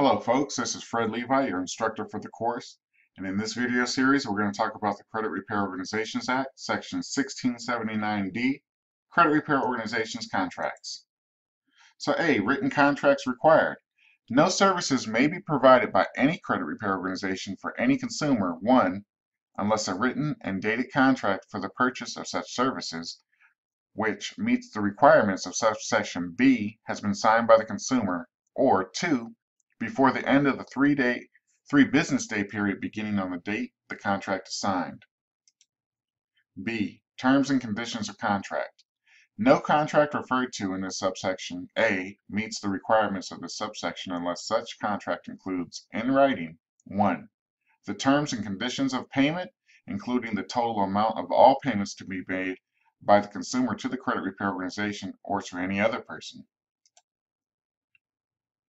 Hello folks, this is Fred Levi, your instructor for the course, and in this video series we're going to talk about the Credit Repair Organizations Act, Section 1679D, Credit Repair Organizations Contracts. So A, written contracts required. No services may be provided by any credit repair organization for any consumer, 1, unless a written and dated contract for the purchase of such services, which meets the requirements of subsection B, has been signed by the consumer, or 2, before the end of the three business day period beginning on the date the contract is signed. B. Terms and conditions of contract. No contract referred to in this subsection A meets the requirements of this subsection unless such contract includes, in writing, 1. The terms and conditions of payment, including the total amount of all payments to be made by the consumer to the credit repair organization or to any other person.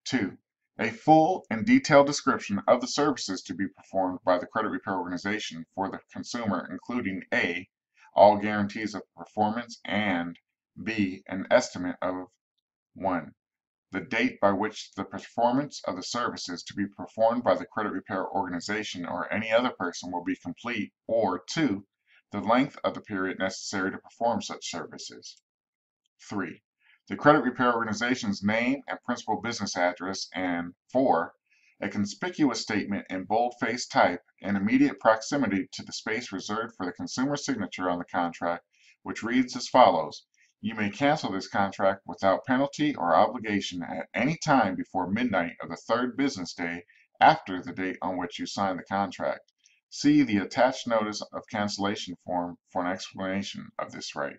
2. A full and detailed description of the services to be performed by the credit repair organization for the consumer, including A. all guarantees of performance, and B. an estimate of 1. the date by which the performance of the services to be performed by the credit repair organization or any other person will be complete, or 2. the length of the period necessary to perform such services. 3. The credit repair organization's name and principal business address, and 4. a conspicuous statement in bold-faced type in immediate proximity to the space reserved for the consumer's signature on the contract, which reads as follows: You may cancel this contract without penalty or obligation at any time before midnight of the third business day after the date on which you signed the contract. See the attached notice of cancellation form for an explanation of this right.